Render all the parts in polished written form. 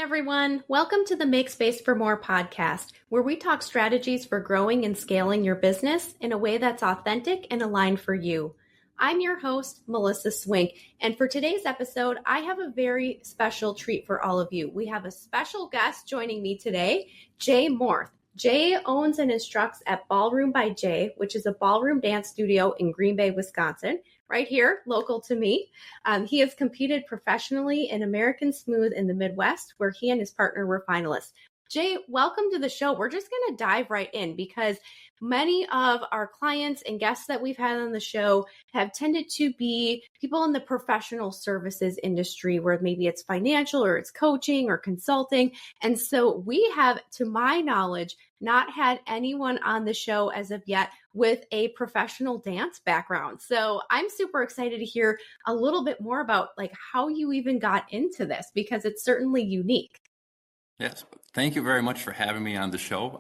everyone. Welcome to the Make Space for More podcast, where we talk strategies for growing and scaling your business in a way that's authentic and aligned for you. I'm your host, Melissa Swink, and for today's episode, I have a very special treat for all of you. We have a special guest joining me today, Jay Morth. Jay owns and instructs at Ballroom by Jay, which is a ballroom dance studio in Green Bay, Wisconsin, right here, local to me. He has competed professionally in American Smooth in the Midwest, where he and his partner were finalists. Jay, welcome to the show. We're just going to dive right in because many of our clients and guests that we've had on the show have tended to be people in the professional services industry where maybe it's financial or it's coaching or consulting. And so we have, to my knowledge, not had anyone on the show as of yet with a professional dance background. So I'm super excited to hear a little bit more about like how you even got into this because it's certainly unique. Yes. Thank you very much for having me on the show.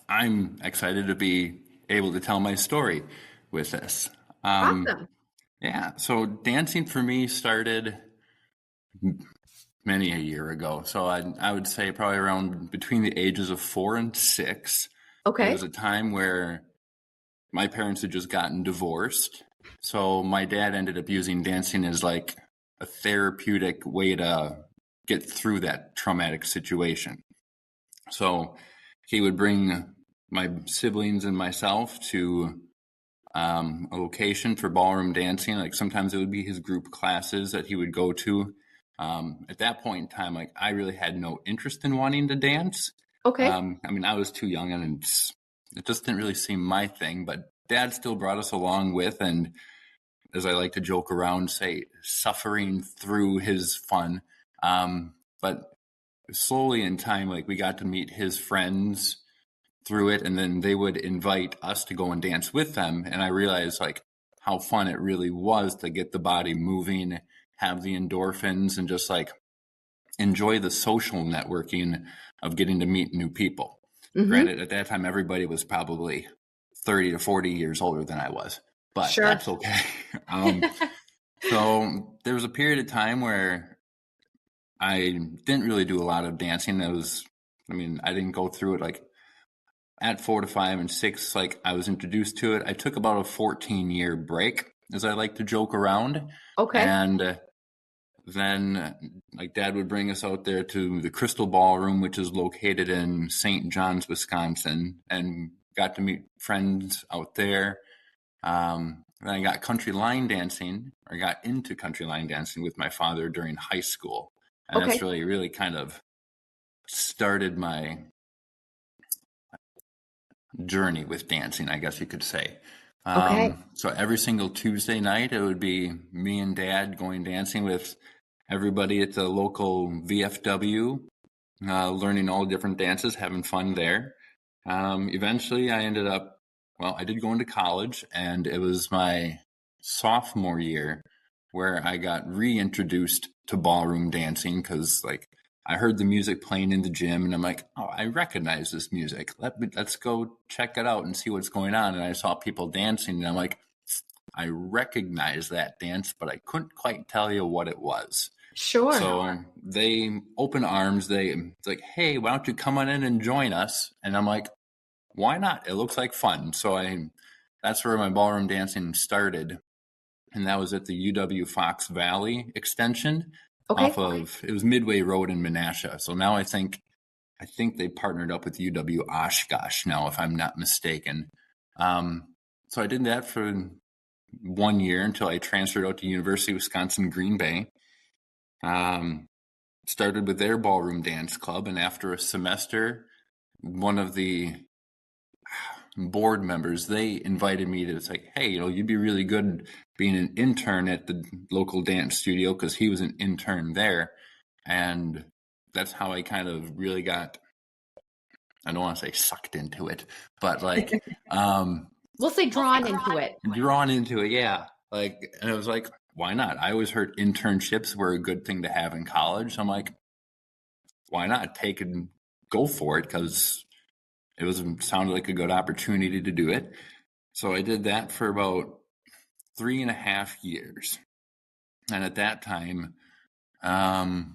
I'm excited to be able to tell my story with this. Awesome. Yeah. So dancing for me started many a year ago. So I would say probably around between the ages of 4 and 6. Okay. It was a time where my parents had just gotten divorced. So my dad ended up using dancing as like a therapeutic way to get through that traumatic situation. So he would bring my siblings and myself to a location for ballroom dancing. Like sometimes it would be his group classes that he would go to. At that point in time, like I really had no interest in wanting to dance. Okay. I was too young and it just didn't really seem my thing, but Dad still brought us along with, and as I like to joke around, say, suffering through his fun. But slowly in time, like we got to meet his friends through it, and then they would invite us to go and dance with them. And I realized like how fun it really was to get the body moving, have the endorphins, and just like enjoy the social networking of getting to meet new people. Mm-hmm. Granted, at that time, everybody was probably 30 to 40 years older than I was, but sure. That's okay. So there was a period of time where I didn't really do a lot of dancing. I didn't go through it like at 4 to 5 and 6, like I was introduced to it. I took about a 14-year break, as I like to joke around. Okay. And then like Dad would bring us out there to the Crystal Ballroom, which is located in St. John's, Wisconsin, and got to meet friends out there. Then I got got into country line dancing with my father during high school. And That's really, really kind of started my journey with dancing, I guess you could say. So every single Tuesday night, it would be me and Dad going dancing with everybody at the local VFW, learning all the different dances, having fun there. Eventually, I did go into college, and it was my sophomore year where I got reintroduced to ballroom dancing because, like, I heard the music playing in the gym, and I'm like, oh, I recognize this music. Let's go check it out and see what's going on. And I saw people dancing, and I'm like, I recognize that dance, but I couldn't quite tell you what it was. Sure. So they open arms. It's like, hey, why don't you come on in and join us? And I'm like, why not? It looks like fun. So that's where my ballroom dancing started. And that was at the UW Fox Valley extension it was Midway Road in Menasha. So now I think they partnered up with UW Oshkosh now, if I'm not mistaken. So I did that for 1 year until I transferred out to University of Wisconsin, Green Bay. Started with their ballroom dance club. And after a semester, one of the board members, they invited me to say, hey, you'd be really good being an intern at the local dance studio, because he was an intern there. And that's how I kind of really got, I don't want to say sucked into it, but like we'll say drawn into it. Drawn into it, yeah. Like, and I was like, why not? I always heard internships were a good thing to have in college. So I'm like, why not take and go for it? Because it sounded like a good opportunity to do it. So I did that for about 3.5 years. And at that time, how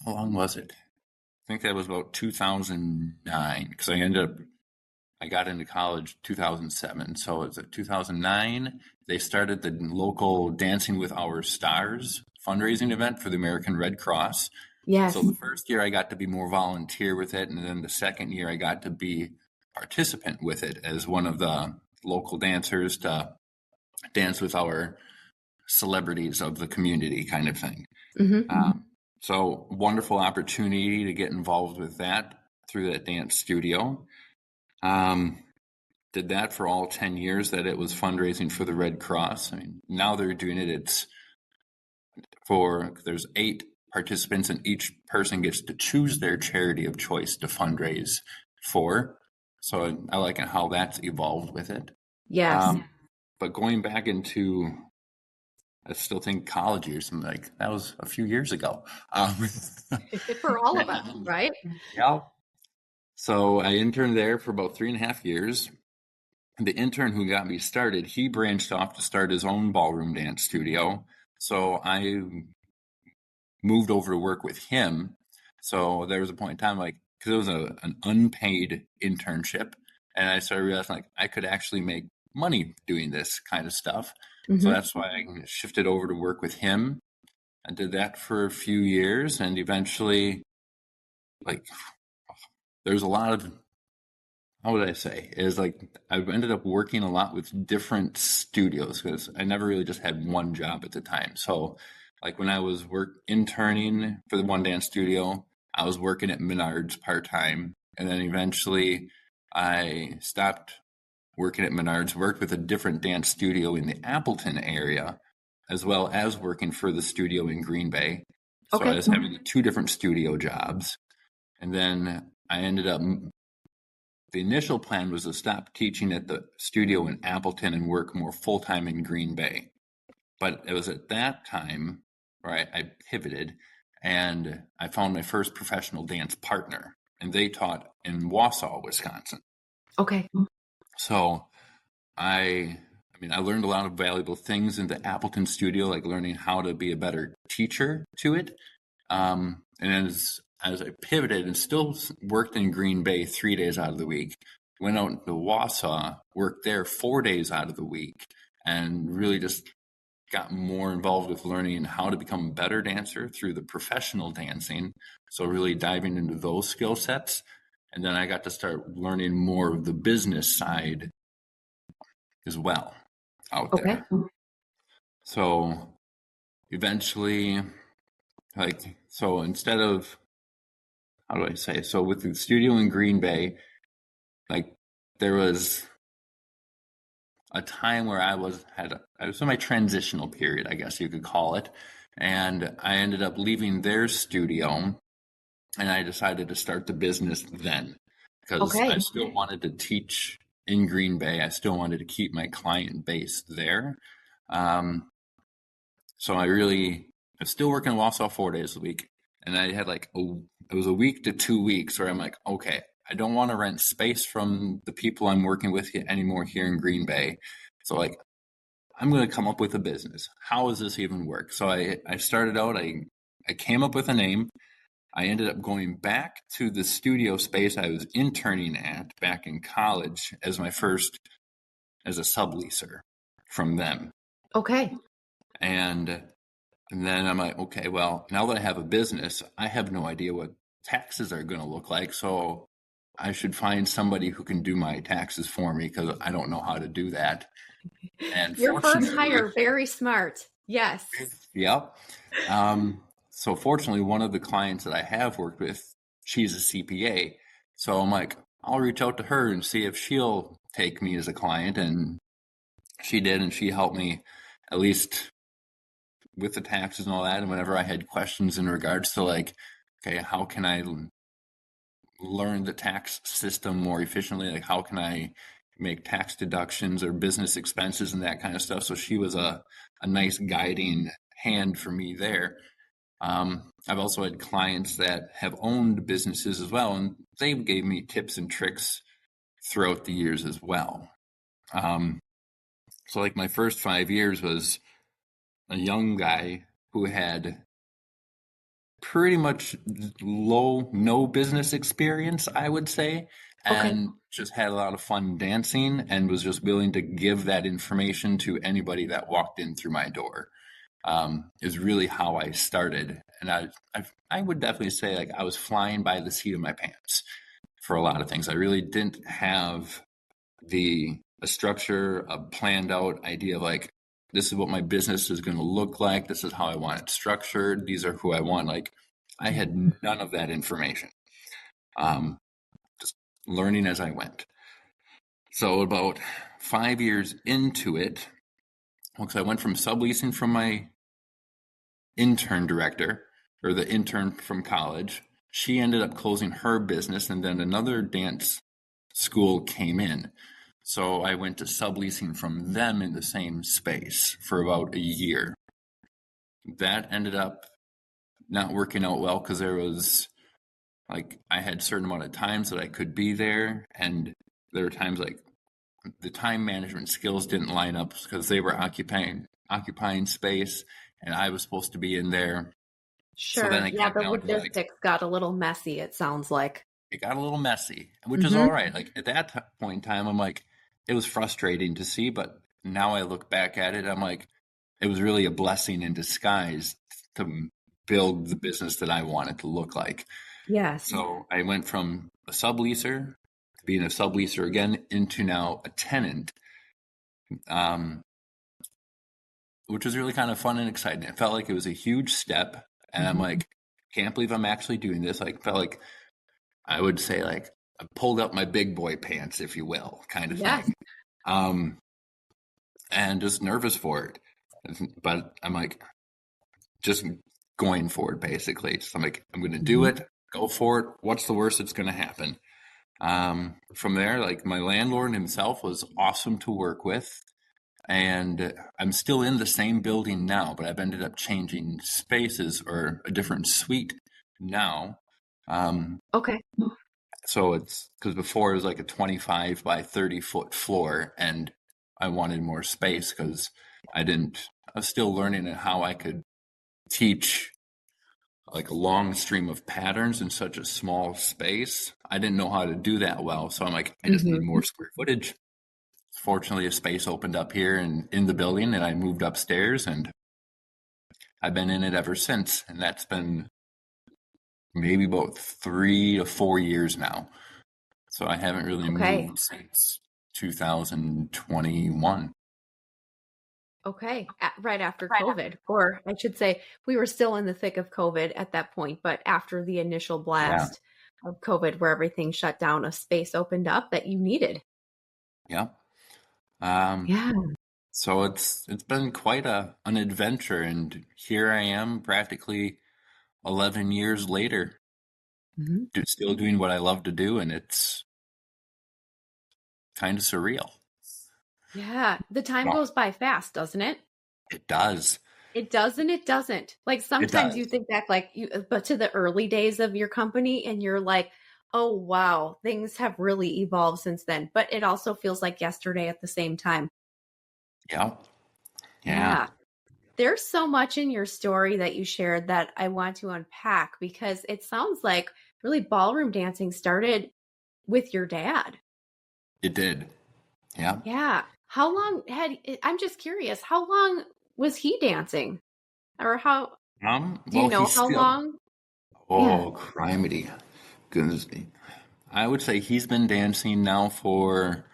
long was it? think that was about 2009, because I got into college 2007. So it's 2009. They started the local Dancing with Our Stars fundraising event for the American Red Cross. Yes. So the first year I got to be more volunteer with it, and then the second year I got to be participant with it as one of the local dancers to dance with our celebrities of the community, kind of thing. So wonderful opportunity to get involved with that through that dance studio. Did that for all 10 years that it was fundraising for the Red Cross. I mean, now they're doing it. There's 8 participants, and each person gets to choose their charity of choice to fundraise for. So I like how that's evolved with it. Yes. But going back into, I still think college years, something like that was a few years ago. For all of us, right? Yeah. So I interned there for about 3.5 years. The intern who got me started, he branched off to start his own ballroom dance studio. So I moved over to work with him. So there was a point in time, because it was an unpaid internship, and I started realizing I could actually make money doing this kind of stuff. So that's why I shifted over to work with him. I did that for a few years, and eventually, there's a lot of, how would I say, I've ended up working a lot with different studios, because I never really just had one job at the time. So when I was interning for the one dance studio, I was working at Menards part-time. And then eventually I stopped working at Menards, worked with a different dance studio in the Appleton area, as well as working for the studio in Green Bay. So I was having 2 different studio jobs. And then I ended up, the initial plan was to stop teaching at the studio in Appleton and work more full-time in Green Bay. But it was at that time where I pivoted, and I found my first professional dance partner, and they taught in Wausau, Wisconsin. Okay. So I learned a lot of valuable things in the Appleton studio, like learning how to be a better teacher to it. And as I pivoted and still worked in Green Bay 3 days out of the week, went out to Wausau, worked there 4 days out of the week, and really just got more involved with learning how to become a better dancer through the professional dancing. So really diving into those skill sets. And then I got to start learning more of the business side as well out there. So eventually, so instead of, how do I say? So with the studio in Green Bay, there was a time where I was in my transitional period, I guess you could call it. And I ended up leaving their studio, and I decided to start the business then, because I still wanted to teach in Green Bay. I still wanted to keep my client base there. So I'm still working in Wausau 4 days a week. And I had it was a week to 2 weeks where I'm okay, I don't want to rent space from the people I'm working with anymore here in Green Bay. So I'm going to come up with a business. How does this even work? So I started out, I came up with a name. I ended up going back to the studio space I was interning at back in college as a subleaser from them. Okay. And then I'm okay, well, now that I have a business, I have no idea what taxes are going to look like. So I should find somebody who can do my taxes for me, because I don't know how to do that. And your first hire, very smart. Yes. Yep. So fortunately, one of the clients that I have worked with, she's a CPA. So I'm I'll reach out to her and see if she'll take me as a client. And she did, and she helped me at least with the taxes and all that. And whenever I had questions in regards to okay, how can I learn the tax system more efficiently? How can I make tax deductions or business expenses and that kind of stuff? So she was a nice guiding hand for me there. I've also had clients that have owned businesses as well, and they gave me tips and tricks throughout the years as well. So my first 5 years was a young guy who had pretty much no business experience, I would say, Okay. and just had a lot of fun dancing and was just willing to give that information to anybody that walked in through my door. Is really how I started. And I would definitely say like I was flying by the seat of my pants for a lot of things. I really didn't have a structure, a planned out idea of like, this is what my business is going to look like. This is how I want it structured. These are who I want. Like, I had none of that information. Just learning as I went. So about 5 years into it, because I went from subleasing from my intern director, or the intern from college. She ended up closing her business, and then another dance school came in. So I went to subleasing from them in the same space for about a year. That ended up not working out well because there was like I had a certain amount of times that I could be there, and there were times like the time management skills didn't line up because they were occupying space, and I was supposed to be in there. So then Sure. it Yeah, came the down to like logistics got a little messy, it sounds like. it got a little messy, which is all Mm-hmm. right. Like at that point in time, I'm like, it was frustrating to see, but now I look back at it, I'm like, it was really a blessing in disguise to build the business that I wanted to look like. Yes. So I went from a subleaser to being a subleaser again into now a tenant, um, which was really kind of fun and exciting. It felt like it was a huge step, and I'm like, can't believe I'm actually doing this. Like, felt like I would say like I pulled up my big boy pants, if you will, kind of Yes. thing. Um, and just nervous for it. But I'm like, just going for it, basically. So I'm like, I'm going to do it, go for it. What's the worst that's going to happen? From there, like my landlord himself was awesome to work with. And I'm still in the same building now, but I've ended up changing spaces or a different suite now. Okay. So it's because before it was like a 25 by 30-foot floor, and I wanted more space because I was still learning how I could teach like a long stream of patterns in such a small space. I didn't know how to do that well. So I'm like, I just need more square footage. Fortunately, a space opened up here and in the building, and I moved upstairs, and I've been in it ever since. And that's been maybe about 3 to 4 years now. So I haven't really Okay. moved since 2021. Okay. Right after COVID, or I should say, we were still in the thick of COVID at that point, but after the initial Yeah, blast of COVID, where everything shut down, a space opened up that you needed. yeah. Um, Yeah. so it's been quite an adventure, and here I am, practically 11 years later, Mhm. still doing what I love to do, and it's kind of surreal. Yeah. The time Well, goes by fast, doesn't it? it does. It does and it doesn't. Like It sometimes you does. think back like but to the early days of your company and you're like, "Oh wow, things have really evolved since then." But it also feels like yesterday at the same time. Yeah, yeah. Yeah. There's so much in your story that you shared that I want to unpack because it sounds like really ballroom dancing started with your dad. It did. Yeah. Yeah. How long had I'm just curious, how long was he dancing? Or how do you Well, know he's how still. long? Yeah. Oh, criminy. Goodness me. I would say he's been dancing now for,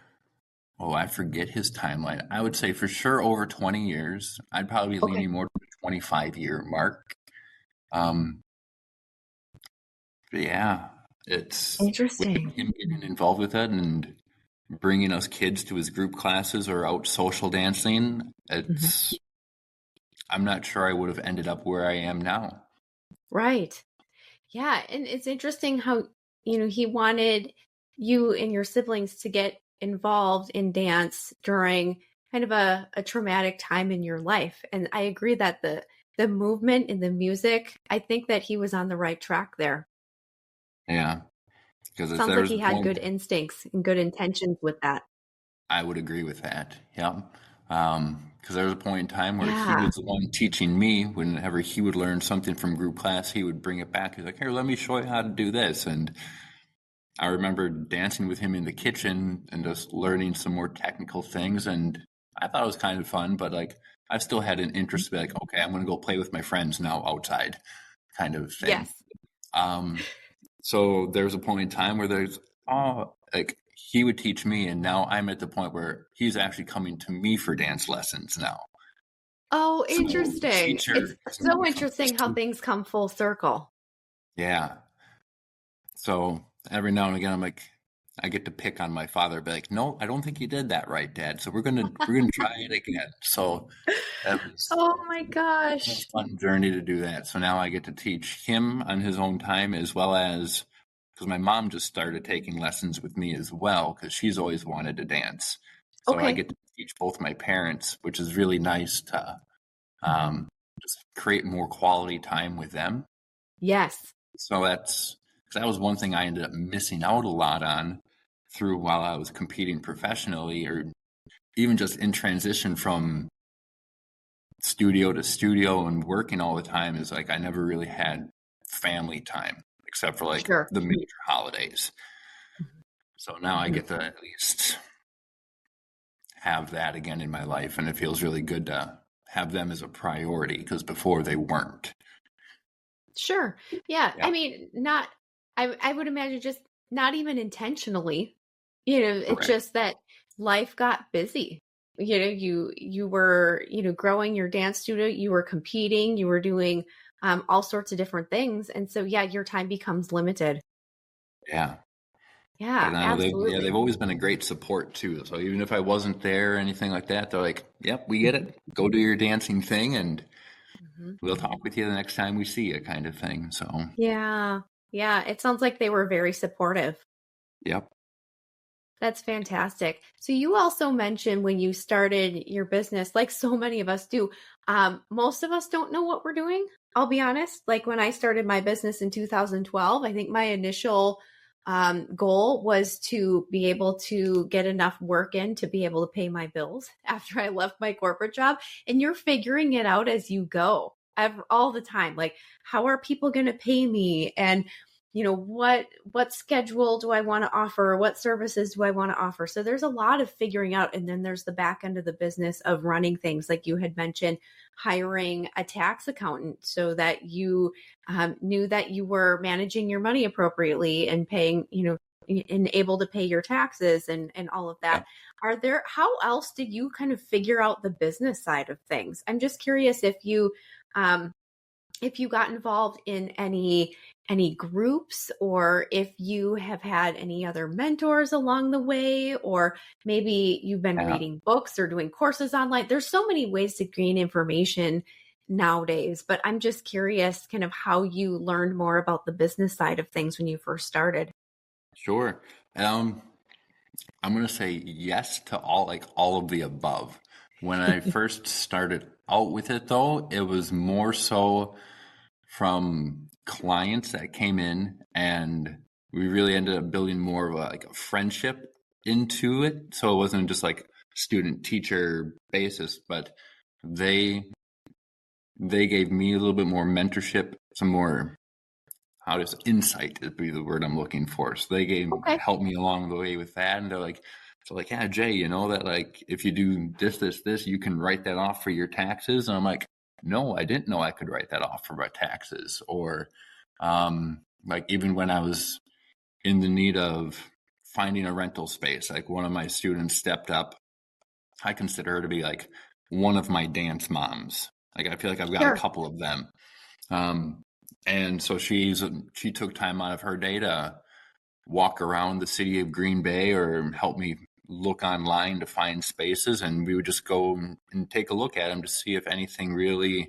oh, I forget his timeline. I would say for sure over 20 years. I'd probably be Okay. leaning more to the 25-year mark. Um, but yeah, it's with Interesting. him getting involved with it and bringing us kids to his group classes or out social dancing. Mhm. I'm not sure I would have ended up where I am now. Right. Yeah, and it's interesting how, he wanted you and your siblings to get involved in dance during kind of a traumatic time in your life. And I agree that the movement and the music, I think that he was on the right track there. Yeah, because if Sounds like there's he had one, good instincts and good intentions with that. I would agree with that. Yeah. Because there was a point in time where he Yeah. was the one teaching me. Whenever he would learn something from group class, he would bring it back. He's like, "Here, let me show you how to do this." And I remember dancing with him in the kitchen and just learning some more technical things. And I thought it was kind of fun, but like I still had an interest to be like, okay, I'm going to go play with my friends now outside, kind of thing. Yes. Um, so there was a point in time where like he would teach me, and now I'm at the point where he's actually coming to me for dance lessons now. Oh, So interesting. It's teacher, so interesting how things come full circle. yeah. So every now and again, I'm like, I get to pick on my father, be like, no, I don't think you did that right, Dad. So we're gonna try it again. So that was Oh my a gosh. fun journey to do that. So now I get to teach him on his own time, as well as because my mom just started taking lessons with me as well, because she's always wanted to dance. So I Okay. get to teach both my parents, which is really nice to um, just create more quality time with them. Yes. So that was one thing I ended up missing out a lot on through while I was competing professionally, or even just in transition from studio to studio and working all the time, is like I never really had family time except for like Sure. the major holidays. So now I Mhm. get to at least have that again in my life, and it feels really good to have them as a priority because before they weren't. Sure. Yeah. Yeah, I mean, not, I would imagine just not even intentionally, it's correct. just that life got busy. You were, growing your dance studio, you were competing, you were doing all sorts of different things. And so, yeah, your time becomes limited. Yeah. But Yeah, no, they've absolutely. always been a great support too. So even if I wasn't there or anything like that, they're like, "Yep, we get it. Go do your dancing thing, and Mhm. we'll talk with you the next time we see you," kind of thing. So, Yeah. Yeah. It sounds like they were very supportive. yep, That's fantastic. So you also mentioned when you started your business, like so many of us do, most of us don't know what we're doing. I'll be honest. Like when I started my business in 2012, I think my initial goal was to be able to get enough work in to be able to pay my bills after I left my corporate job. And you're figuring it out as you go all the time. Like, how are people going to pay me? And what schedule do I want to offer? What services do I want to offer? So there's a lot of figuring out. And then there's the back end of the business of running things like you had mentioned, hiring a tax accountant so that you knew that you were managing your money appropriately and paying, and able to pay your taxes and all of that. yep, How else did you kind of figure out the business side of things? I'm just curious um, if you got involved in any groups, or if you have had any other mentors along the way, or maybe you've been yeah, reading books or doing courses online. There's so many ways to gain information nowadays, but I'm just curious kind of how you learned more about the business side of things when you first started. sure. Um, I'm gonna say yes to all of the above. When I first started out with it, though, it was more so from clients that came in, and we really ended up building more of a friendship into it. So it wasn't just like student teacher basis, but they they gave me a little bit more mentorship, some more, how does insight would be the word I'm looking for. So they Okay. helped me along the way with that, and they're like, so like, yeah, Jay, you know that like if you do this, you can write that off for your taxes. And I'm like, no, I didn't know I could write that off for my taxes. Or like even when I was in the need of finding a rental space, like one of my students stepped up. I consider her to be like one of my dance moms. Like I feel like I've got a Sure. couple of them. Um, and so she took time out of her day to walk around the city of Green Bay or help me look online to find spaces, and we would just go and take a look at them to see if anything really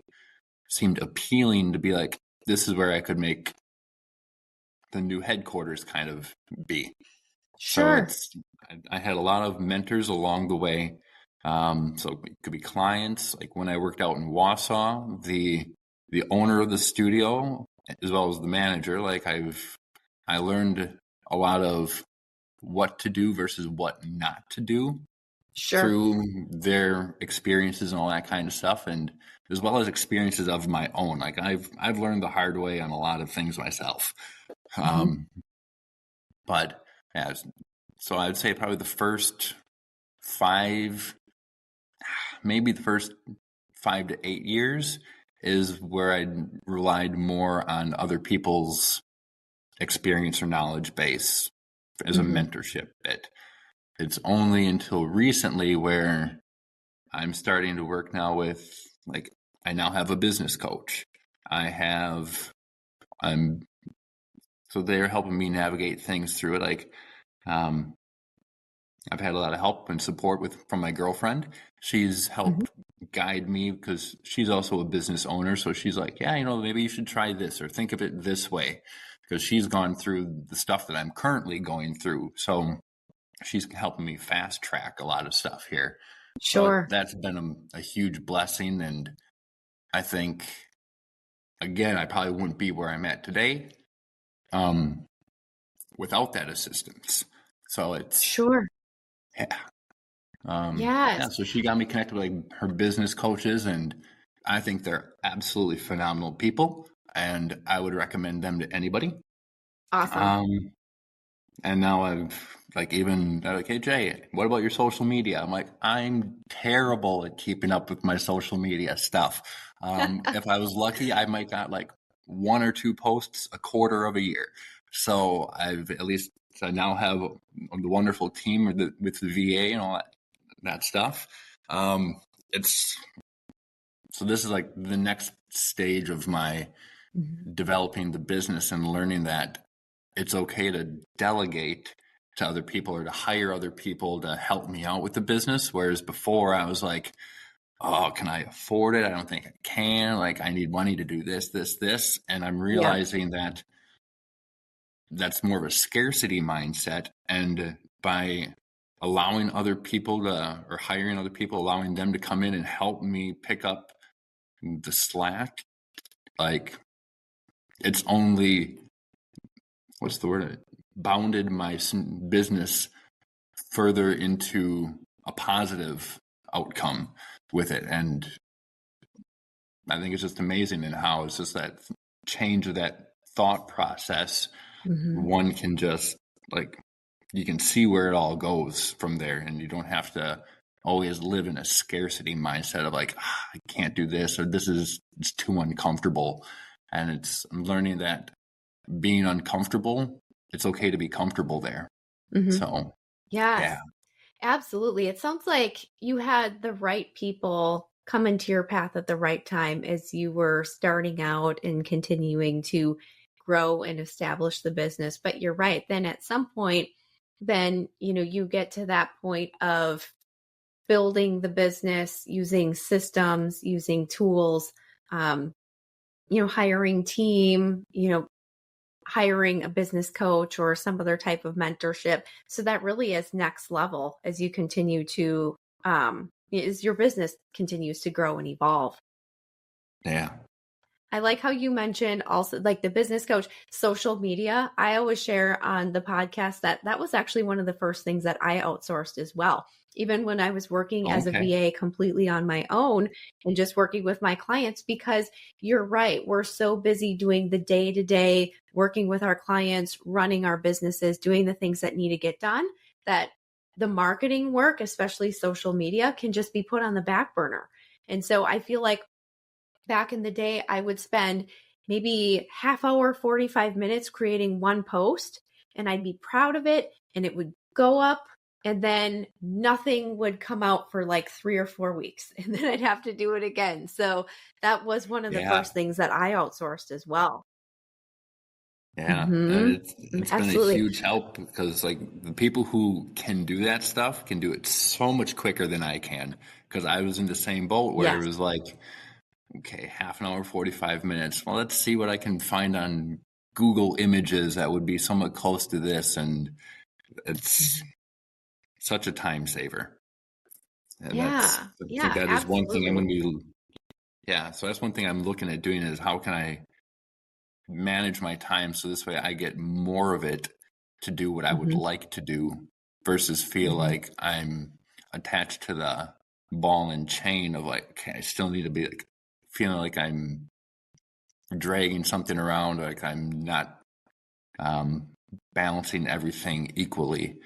seemed appealing to be like, this is where I could make the new headquarters kind of be. So Sure. I had a lot of mentors along the way. So it could be clients. Like when I worked out in Wausau, the owner of the studio, as well as the manager, like I learned a lot of what to do versus what not to do. through their experiences and all that kind of stuff, and as well as experiences of my own. Like I've learned the hard way on a lot of things myself. But yeah, so I'd say probably the first maybe the first 5 to 8 years is where I relied more on other people's experience or knowledge base as a mentorship bit. It's only until recently where I'm starting to work now with, like, I now have a business coach. So they're helping me navigate things through it. Like, I've had a lot of help and support from my girlfriend. She's helped guide me because she's also a business owner. So she's like, yeah, maybe you should try this or think of it this way, because she's gone through the stuff that I'm currently going through. So she's helping me fast track a lot of stuff here. So that's been a huge blessing. And I think, again, I probably wouldn't be where I'm at today without that assistance. So it's so she got me connected with, like, her business coaches, and I think they're absolutely phenomenal people, and I would recommend them to anybody. Awesome. And now they're like, hey, Jay, what about your social media? I'm like, I'm terrible at keeping up with my social media stuff. If I was lucky, I might got like 1 or 2 posts a quarter of a year. So I now have the wonderful team with the VA and all that stuff. So this is like the next stage of my developing the business and learning that it's okay to delegate to other people or to hire other people to help me out with the business. Whereas before I was like, oh, can I afford it? I don't think I can. Like, I need money to do this. And I'm realizing that that's more of a scarcity mindset. And by allowing other people or hiring other people, allowing them to come in and help me pick up the slack, like, it's only, what's the word? Bounded my business further into a positive outcome with it. And I think it's just amazing in how it's just that change of that thought process. One can just, like, you can see where it all goes from there, and you don't have to always live in a scarcity mindset of like, I can't do this, or it's too uncomfortable. And I'm learning that being uncomfortable, it's okay to be comfortable there. So yeah, absolutely. It sounds like you had the right people come into your path at the right time as you were starting out and continuing to grow and establish the business. But you're right. Then at some point, then, you get to that point of building the business, using systems, using tools, hiring team, hiring a business coach or some other type of mentorship. So that really is next level as you continue to, as your business continues to grow and evolve. Yeah. I like how you mentioned also, like, the business coach, social media. I always share on the podcast that was actually one of the first things that I outsourced as well. Even when I was working as a VA completely on my own and just working with my clients, because you're right. We're so busy doing the day-to-day, working with our clients, running our businesses, doing the things that need to get done, that the marketing work, especially social media, can just be put on the back burner. And so I feel like back in the day, I would spend maybe half hour, 45 minutes creating one post, and I'd be proud of it, and it would go up, and then nothing would come out for like 3 or 4 weeks, and then I'd have to do it again. So that was one of the first things that I outsourced as well. Yeah, and it's been a huge help, because, like, the people who can do that stuff can do it so much quicker than I can, because I was in the same boat where it was like, okay, half an hour, 45 minutes. Well, let's see what I can find on Google Images that would be somewhat close to this. And it's such a time saver. And I think that is one thing I'm going to be, so that's one thing I'm looking at doing, is how can I manage my time so this way I get more of it to do what I would like to do, versus feel like I'm attached to the ball and chain of like, okay, I still need to be like feeling like I'm dragging something around, like I'm not balancing everything equally,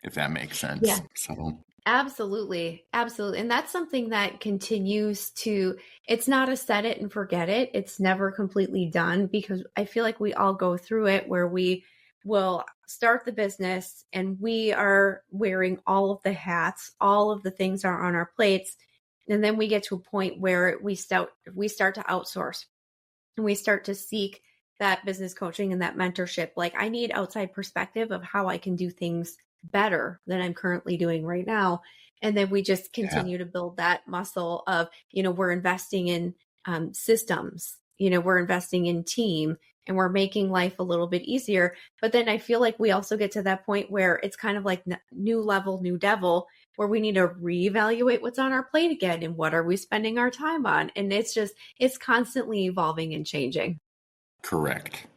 if that makes sense. Yeah. So Absolutely. Absolutely. And that's something that continues to, it's not a set it and forget it. It's never completely done, because I feel like we all go through it where we will start the business and we are wearing all of the hats, all of the things are on our plates. And then we get to a point where we start to outsource, and we start to seek that business coaching and that mentorship. Like, I need outside perspective of how I can do things better than I'm currently doing right now. And then we just yeah, continue to build that muscle of, we're investing in systems, we're investing in team, and we're making life a little bit easier. But then I feel like we also get to that point where it's kind of like new level, new devil, where we need to reevaluate what's on our plate again and what are we spending our time on. And it's constantly evolving and changing. correct.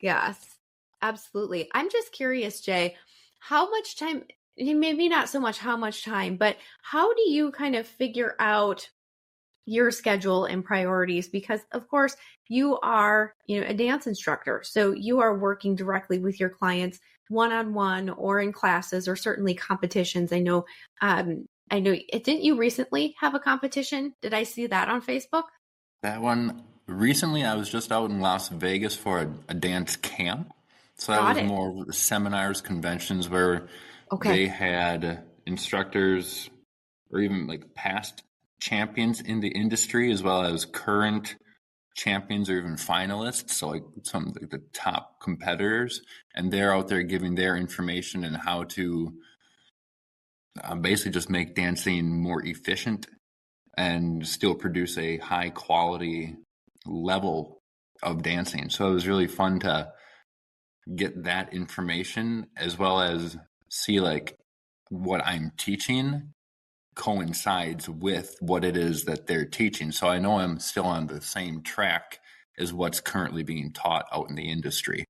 Yes, absolutely. I'm just curious, Jay, how much time, maybe not so much how much time, but how do you kind of figure out your schedule and priorities? Because of course you are, a dance instructor. So you are working directly with your clients one-on-one or in classes or certainly competitions. I know, didn't you recently have a competition? Did I see that on Facebook? That one, recently I was just out in Las Vegas for a dance camp. So that Got was it. more of the seminars, conventions where Okay. they had instructors or even like past champions in the industry as well as current champions or even finalists. So like some of the top competitors, and they're out there giving their information and how to basically just make dancing more efficient and still produce a high quality level of dancing. So it was really fun to get that information as well as see like what I'm teaching coincides with what it is that they're teaching. So I know I'm still on the same track as what's currently being taught out in the industry.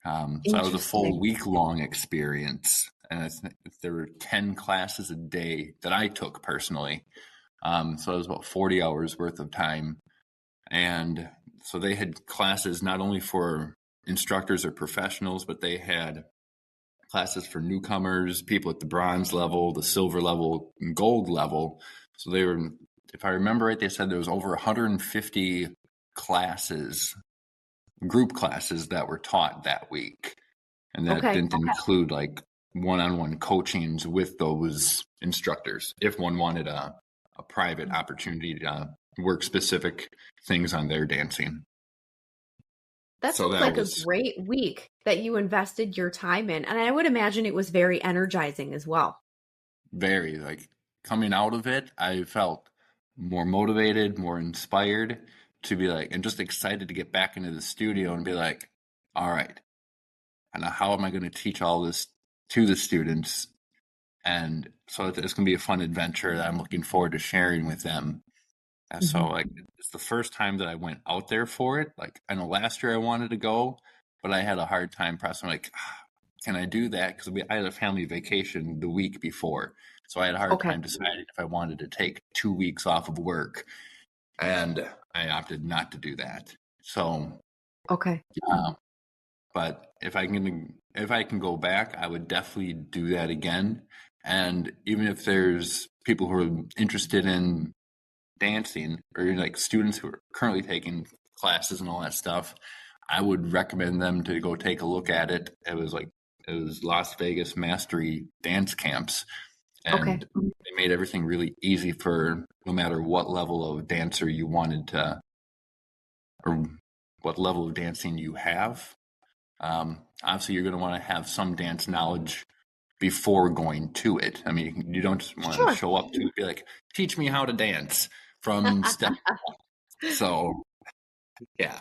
So that was a full Interesting. week long experience. And there were 10 classes a day that I took personally. So it was about 40 hours worth of time. And so they had classes not only for instructors or professionals, but they had classes for newcomers, people at the bronze level, the silver level, and gold level. So they were, if I remember right, they said there was over 150 classes, group classes that were taught that week. And that Okay. didn't include like one-on-one coachings with those instructors if one wanted a private opportunity to work specific things on their dancing. That So sounds that like a was great week that you invested your time in. And I would imagine it was very energizing as well. very like coming out of it, I felt more motivated, more inspired to be like, and just excited to get back into the studio and be like, all right, and how am I going to teach all this to the students? And so it's going to be a fun adventure that I'm looking forward to sharing with them. And so Mhm. like it's the first time that I went out there for it. Like I know last year I wanted to go, but I had a hard time pressing like, can I do that? Because I had a family vacation the week before. So I had a hard Okay. time deciding if I wanted to take 2 weeks off of work. And I opted not to do that. So, Okay. uh, but if I can go back, I would definitely do that again. And even if there's people who are interested in dancing or like students who are currently taking classes and all that stuff, I would recommend them to go take a look at it. It was Las Vegas Mastery Dance Camps, Okay. and they made everything really easy for no matter what level of dancer you wanted to or what level of dancing you have. Obviously, you're going to want to have some dance knowledge before going to it. I mean, you don't just want to Sure. show up to it, be like, teach me how to dance from step. So, yeah.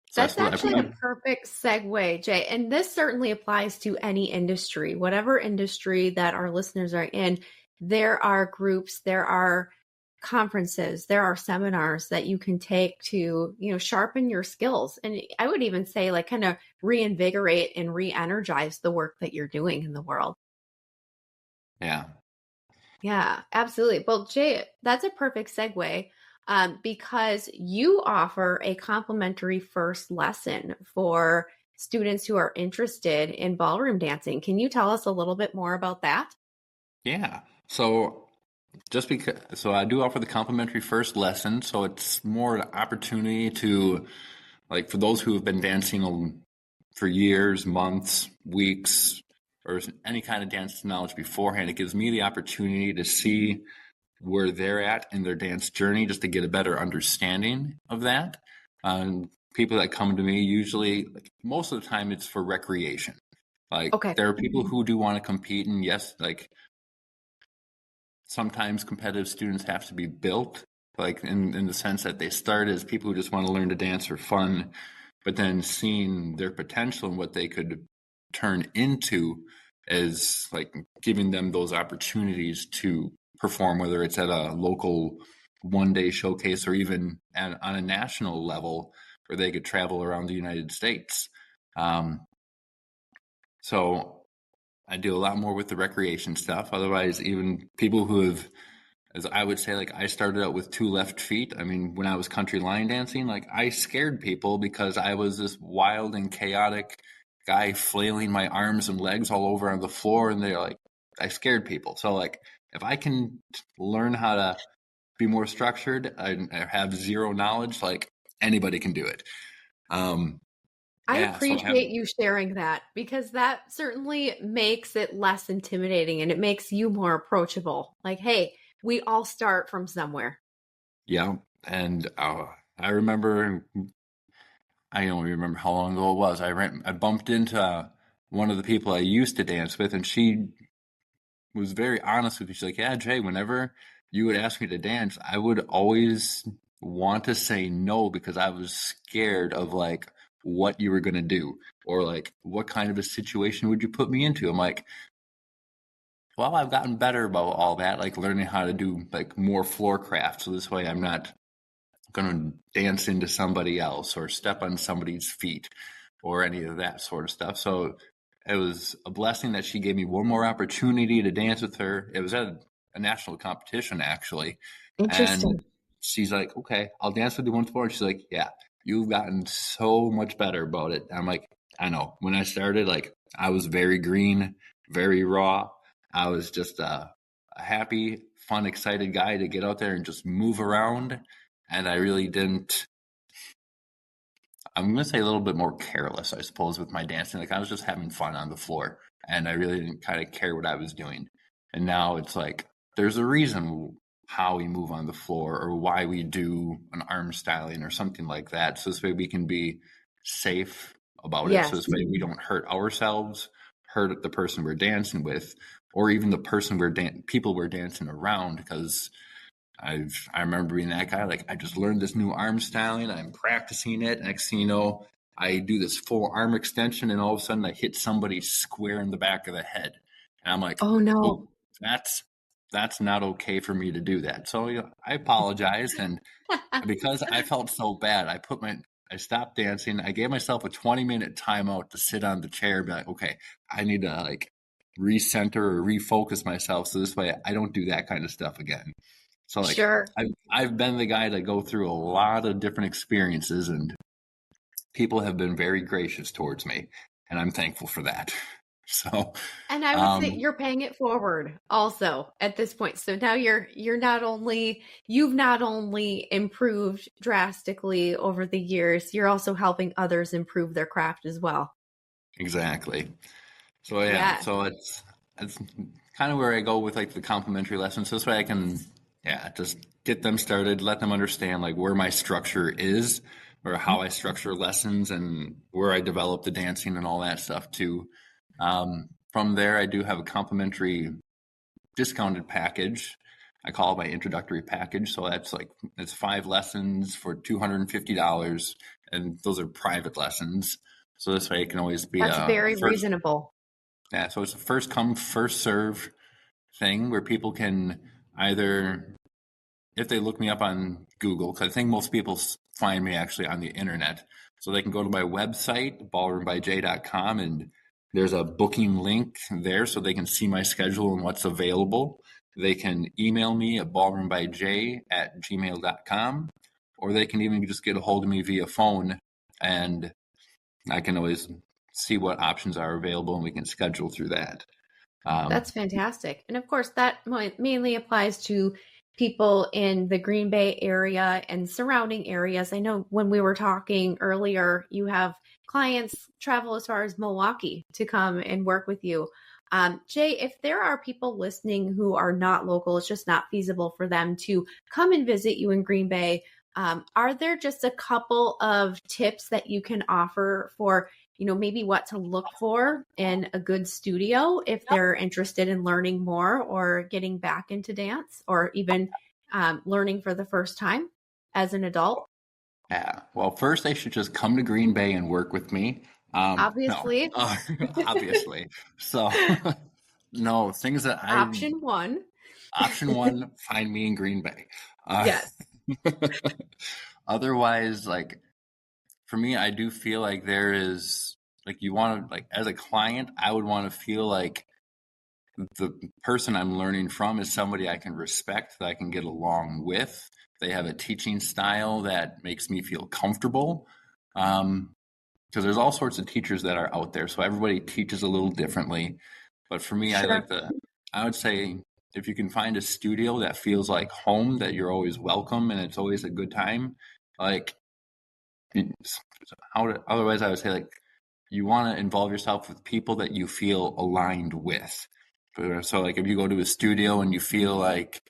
So That's that's what I actually a put. perfect segue, Jay. And this certainly applies to any industry, whatever industry that our listeners are in. There are groups, there are conferences, there are seminars that you can take to, sharpen your skills. And I would even say, like, kind of reinvigorate and re energize the work that you're doing in the world. Yeah. Yeah, absolutely. Well, Jay, that's a perfect segue because you offer a complimentary first lesson for students who are interested in ballroom dancing. Can you tell us a little bit more about that? Yeah. So I do offer the complimentary first lesson. So it's more an opportunity to, like, for those who have been dancing for years, months, weeks, or any kind of dance knowledge beforehand, it gives me the opportunity to see where they're at in their dance journey, just to get a better understanding of that. People that come to me usually, like, most of the time, it's for recreation. Like, Okay. there are people who do want to compete, and yes, like, sometimes competitive students have to be built, like, in the sense that they start as people who just want to learn to dance for fun, but then seeing their potential and what they could turn into is like giving them those opportunities to perform, whether it's at a local 1 day showcase or even on a national level where they could travel around the United States. Um, so I do a lot more with the recreation stuff. Otherwise, even people who have, as I would say, like, I started out with 2 left feet. I mean, when I was country line dancing, like, I scared people because I was this wild and chaotic guy flailing my arms and legs all over on the floor, and they're like, I scared people. So, like, if I can learn how to be more structured, I have zero knowledge, like, anybody can do it. Um, I yeah, so I have, appreciate you sharing that because that certainly makes it less intimidating and it makes you more approachable. Like, hey, we all start from somewhere. yeah, and I remember, I don't remember how long ago it was. I bumped into one of the people I used to dance with, and she was very honest with me. She's like, "Yeah, Jay, whenever you would ask me to dance, I would always want to say no because I was scared of, like, what you were gonna do, or like what kind of a situation would you put me into." I'm like, well, I've gotten better about all that, like learning how to do like more floor craft, so this way I'm not going to dance into somebody else or step on somebody's feet or any of that sort of stuff. So it was a blessing that she gave me one more opportunity to dance with her. It was at a national competition, actually. And Interesting. she's like, okay, I'll dance with you once more. And she's like, yeah, you've gotten so much better about it. I'm like, I know. When I started, like, I was very green, very raw. I was just a happy, fun, excited guy to get out there and just move around, and I really didn't. I'm gonna say a little bit more careless, I suppose, with my dancing. Like, I was just having fun on the floor, and I really didn't kind of care what I was doing. And now it's like there's a reason how we move on the floor or why we do an arm styling or something like that. So this way we can be safe about it. So Yes. this way we don't hurt ourselves, hurt the person we're dancing with, or even the person people we're dancing around, because I remember being that guy. Like, I just learned this new arm styling. I'm practicing it. Next thing you know, I do this full arm extension, and all of a sudden, I hit somebody square in the back of the head. And I'm like, Oh, no. "Oh, that's not okay for me to do that." So, I apologized, and because I felt so bad, I stopped dancing. I gave myself a 20-minute timeout to sit on the chair and be like, okay, I need to, like, recenter or refocus myself so this way I don't do that kind of stuff again. So, like, Sure. I've been the guy to go through a lot of different experiences, and people have been very gracious towards me, and I'm thankful for that. So, And I would say um, you're paying it forward also at this point. So now you've not only improved drastically over the years, you're also helping others improve their craft as well. exactly. So yeah, Yeah. so it's kind of where I go with, like, the complimentary lessons. So this way I can, yeah, just get them started, let them understand, like, where my structure is, or how I structure lessons, and where I develop the dancing and all that stuff too. From there, I do have a complimentary discounted package. I call it my introductory package. So that's like, it's 5 lessons for $250, and those are private lessons. So this way it can always be That's a very first. reasonable. Yeah, so it's a first come, first serve thing where people can either, if they look me up on Google, because I think most people find me actually on the internet. So they can go to my website, ballroombyj.com, and There's a booking link there so they can see my schedule and what's available. They can email me at ballroombyj@gmail.com, or they can even just get a hold of me via phone, and I can always see what options are available and we can schedule through that. That's fantastic. And of course, that mainly applies to people in the Green Bay area and surrounding areas. I know when we were talking earlier, you have clients travel as far as Milwaukee to come and work with you. Jay, if there are people listening who are not local, it's just not feasible for them to come and visit you in Green Bay. Are there just a couple of tips that you can offer for, maybe what to look for in a good studio if they're interested in learning more or getting back into dance, or even learning for the first time as an adult? Yeah. Well, first they should just come to Green Bay and work with me. Obviously. No, obviously. So, no, things that Option one. Option one, find me in Green Bay. Yes. Otherwise, like, for me, I do feel like there is, like, you want to, like, as a client, I would want to feel like the person I'm learning from is somebody I can respect, that I can get along with. They have a teaching style that makes me feel comfortable. Because there's all sorts of teachers that are out there, so everybody teaches a little differently. But for me, Sure. I would say, if you can find a studio that feels like home, that you're always welcome and it's always a good time, like, otherwise I would say, like, you want to involve yourself with people that you feel aligned with. So, like, if you go to a studio and you feel like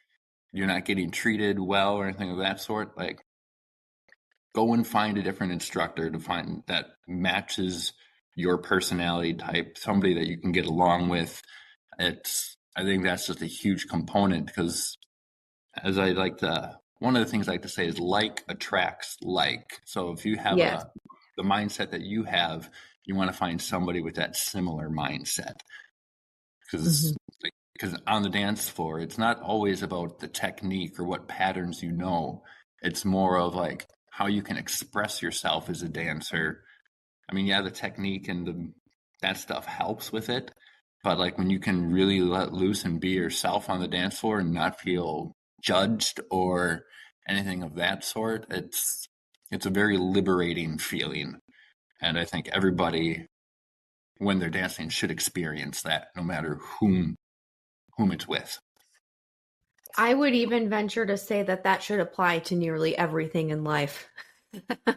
you're not getting treated well or anything of that sort, like, go and find a different instructor to find that matches your personality type, somebody that you can get along with. I think that's just a huge component, because one of the things I like to say is like attracts like. So if you have Yes. the mindset that you have, you want to find somebody with that similar mindset. Because on the dance floor, it's not always about the technique or what patterns you know. It's more of like how you can express yourself as a dancer. I mean, yeah, the technique and that stuff helps with it, but like when you can really let loose and be yourself on the dance floor and not feel judged or anything of that sort, it's a very liberating feeling. And I think everybody, when they're dancing, should experience that, no matter whom it's with. I would even venture to say that should apply to nearly everything in life.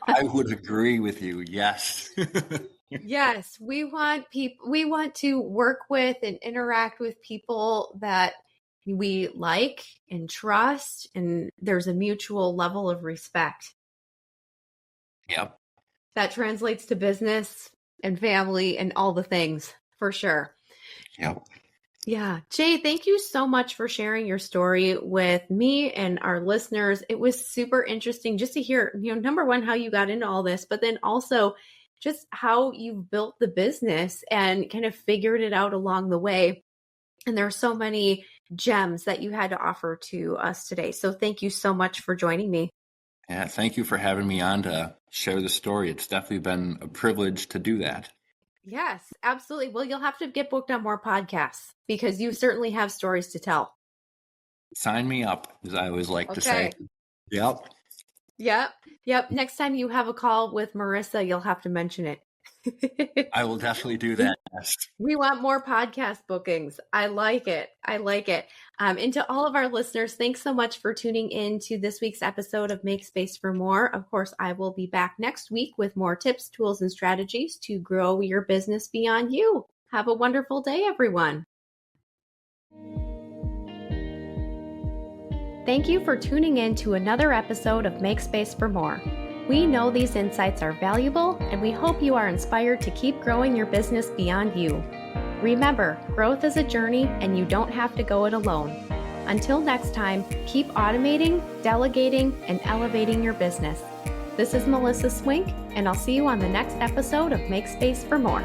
I would agree with you. Yes. Yes, we want to work with and interact with people that we like and trust, and there's a mutual level of respect. Yep. That translates to business and family and all the things, for sure. Yep. Yeah. Jay, thank you so much for sharing your story with me and our listeners. It was super interesting just to hear, number one, how you got into all this, but then also just how you built the business and kind of figured it out along the way. And there are so many gems that you had to offer to us today. So thank you so much for joining me. Yeah, thank you for having me on to share the story. It's definitely been a privilege to do that. Yes, absolutely. Well, you'll have to get booked on more podcasts because you certainly have stories to tell. Sign me up, as I always like to say. Yep. Yep. Next time you have a call with Marissa, you'll have to mention it. I will definitely do that. Yes. We want more podcast bookings. I like it. And to all of our listeners, thanks so much for tuning in to this week's episode of Make Space for More. Of course, I will be back next week with more tips, tools, and strategies to grow your business beyond you. Have a wonderful day, everyone. Thank you for tuning in to another episode of Make Space for More. We know these insights are valuable, and we hope you are inspired to keep growing your business beyond you. Remember, growth is a journey, and you don't have to go it alone. Until next time, keep automating, delegating, and elevating your business. This is Melissa Swink, and I'll see you on the next episode of Make Space for More.